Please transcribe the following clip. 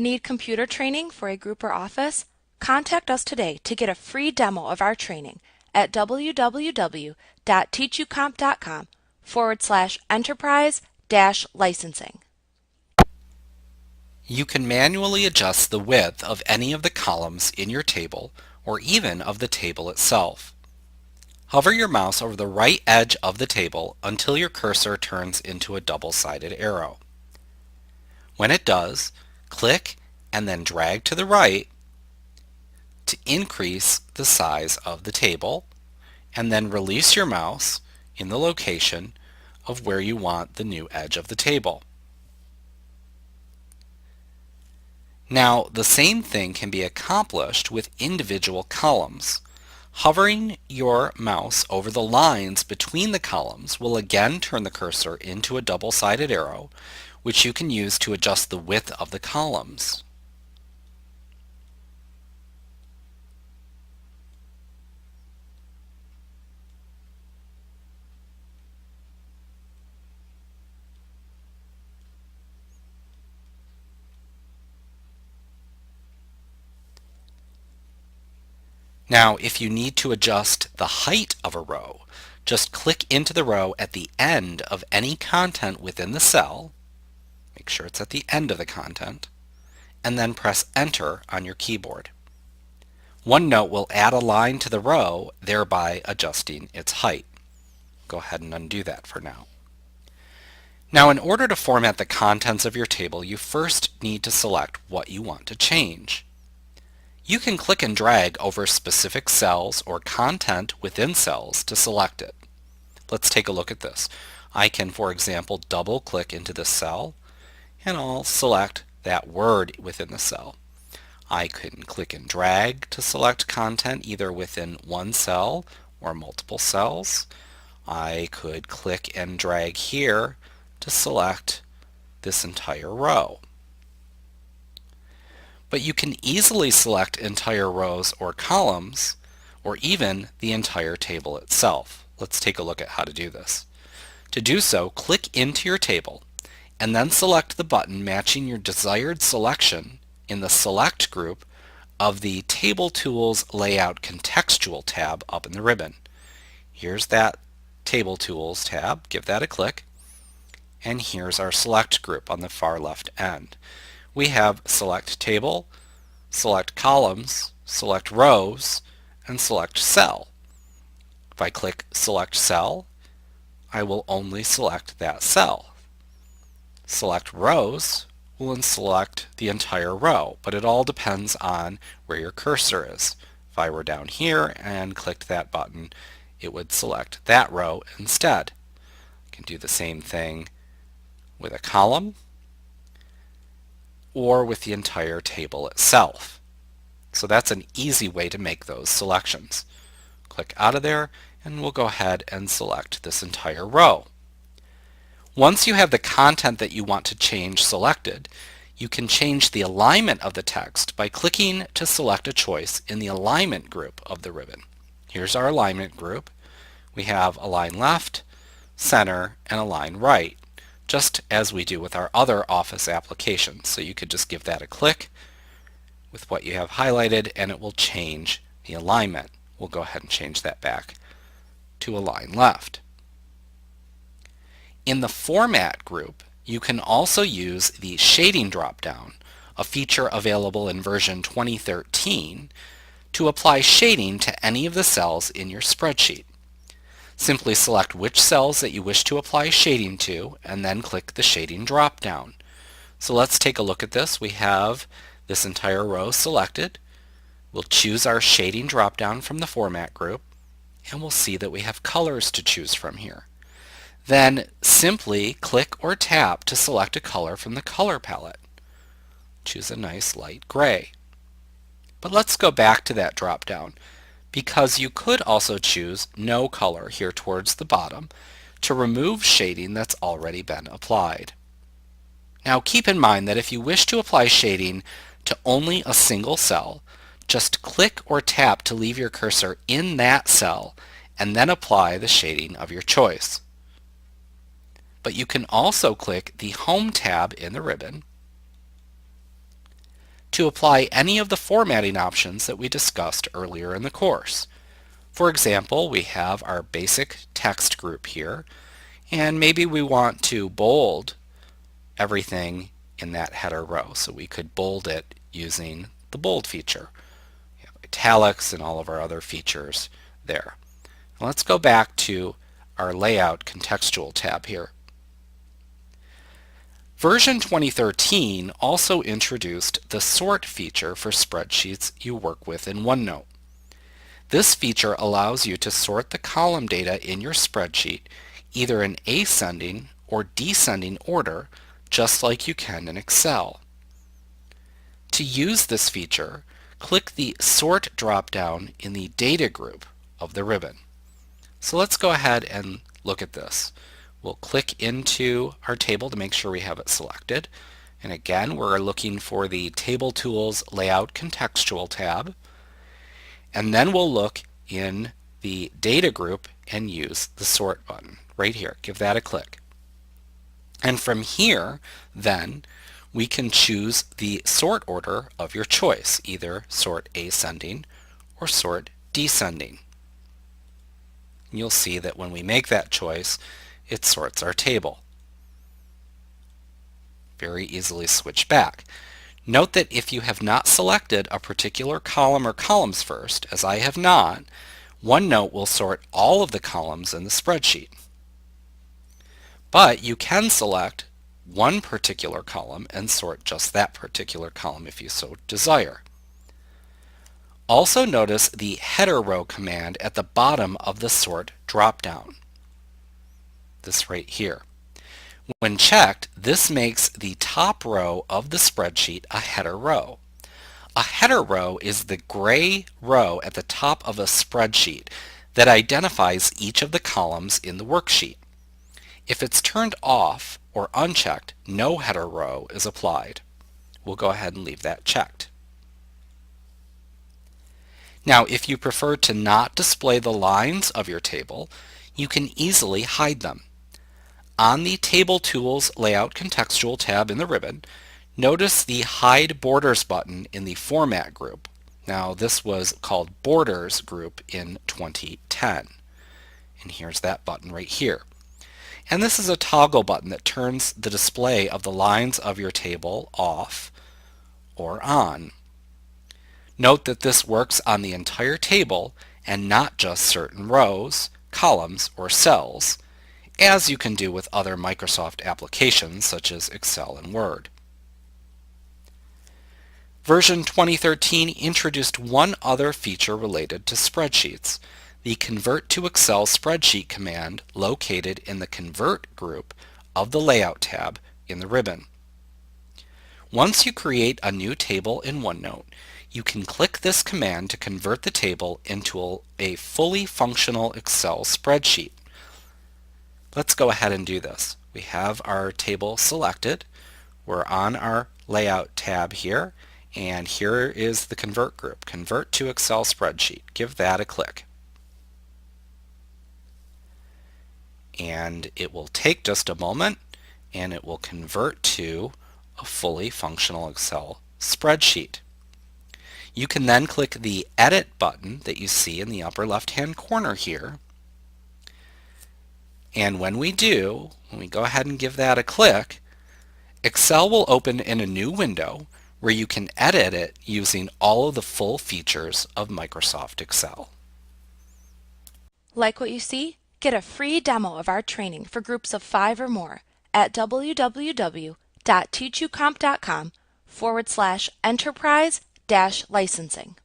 Need computer training for a group or office? Contact us today to get a free demo of our training at www.teachucomp.com/enterprise-licensing. You can manually adjust the width of any of the columns in your table or even of the table itself. Hover your mouse over the right edge of the table until your cursor turns into a double-sided arrow. When it does, click and then drag to the right to increase the size of the table, and then release your mouse in the location of where you want the new edge of the table. Now, the same thing can be accomplished with individual columns. Hovering your mouse over the lines between the columns will again turn the cursor into a double-sided arrow, which you can use to adjust the width of the columns. Now, if you need to adjust the height of a row, just click into the row at the end of any content within the cell, make sure it's at the end of the content, and then press Enter on your keyboard. OneNote will add a line to the row, thereby adjusting its height. Go ahead and undo that for now. Now, in order to format the contents of your table, you first need to select what you want to change. You can click and drag over specific cells or content within cells to select it. Let's take a look at this. I can, for example, double click into this cell and I'll select that word within the cell. I can click and drag to select content either within one cell or multiple cells. I could click and drag here to select this entire row. But you can easily select entire rows or columns, or even the entire table itself. Let's take a look at how to do this. To do so, click into your table, and then select the button matching your desired selection in the Select group of the Table Tools Layout Contextual tab up in the ribbon. Here's that Table Tools tab. Give that a click. And here's our Select group on the far left end. We have Select Table, Select Columns, Select Rows, and Select Cell. If I click Select Cell, I will only select that cell. Select Rows will select the entire row, but it all depends on where your cursor is. If I were down here and clicked that button, it would select that row instead. I can do the same thing with a column or with the entire table itself. So that's an easy way to make those selections. Click out of there and we'll go ahead and select this entire row. Once you have the content that you want to change selected, you can change the alignment of the text by clicking to select a choice in the alignment group of the ribbon. Here's our alignment group. We have align left, center, and align right, just as we do with our other Office applications. So you could just give that a click with what you have highlighted and it will change the alignment. We'll go ahead and change that back to align left. In the Format group, you can also use the shading drop-down, a feature available in version 2013, to apply shading to any of the cells in your spreadsheet. Simply select which cells that you wish to apply shading to and then click the shading drop-down. So let's take a look at this. We have this entire row selected. We'll choose our shading drop-down from the Format group and we'll see that we have colors to choose from here. Then simply click or tap to select a color from the color palette. Choose a nice light gray. But let's go back to that drop-down, because you could also choose no color here towards the bottom to remove shading that's already been applied. Now keep in mind that if you wish to apply shading to only a single cell, just click or tap to leave your cursor in that cell and then apply the shading of your choice. But you can also click the Home tab in the ribbon to apply any of the formatting options that we discussed earlier in the course. For example, we have our basic text group here, and maybe we want to bold everything in that header row. So we could bold it using the bold feature. We have italics and all of our other features there. Let's go back to our Layout Contextual tab here. Version 2013 also introduced the Sort feature for spreadsheets you work with in OneNote. This feature allows you to sort the column data in your spreadsheet either in ascending or descending order, just like you can in Excel. To use this feature, click the Sort drop-down in the Data group of the ribbon. So let's go ahead and look at this. We'll click into our table to make sure we have it selected. And again, we're looking for the Table Tools Layout Contextual tab. And then we'll look in the Data group and use the Sort button right here. Give that a click. And from here, then, we can choose the sort order of your choice, either sort ascending or sort descending. You'll see that when we make that choice, it sorts our table. Very easily switch back. Note that if you have not selected a particular column or columns first, as I have not, OneNote will sort all of the columns in the spreadsheet. But you can select one particular column and sort just that particular column if you so desire. Also notice the header row command at the bottom of the Sort drop-down. This right here. When checked, this makes the top row of the spreadsheet a header row. A header row is the gray row at the top of a spreadsheet that identifies each of the columns in the worksheet. If it's turned off or unchecked, no header row is applied. We'll go ahead and leave that checked. Now, if you prefer to not display the lines of your table, you can easily hide them. On the Table Tools Layout Contextual tab in the ribbon, notice the Hide Borders button in the Format group. Now, this was called Borders group in 2010. And here's that button right here. And this is a toggle button that turns the display of the lines of your table off or on. Note that this works on the entire table and not just certain rows, columns, or cells, as you can do with other Microsoft applications such as Excel and Word. Version 2013 introduced one other feature related to spreadsheets, the Convert to Excel Spreadsheet command located in the Convert group of the Layout tab in the ribbon. Once you create a new table in OneNote, you can click this command to convert the table into a fully functional Excel spreadsheet. Let's go ahead and do this. We have our table selected. We're on our Layout tab here, and here is the Convert group, Convert to Excel Spreadsheet. Give that a click. And it will take just a moment, and it will convert to a fully functional Excel spreadsheet. You can then click the Edit button that you see in the upper left-hand corner here. And when we do, when we go ahead and give that a click, Excel will open in a new window where you can edit it using all of the full features of Microsoft Excel. Like what you see? Get a free demo of our training for groups of 5 or more at www.teachucomp.com/enterprise-licensing.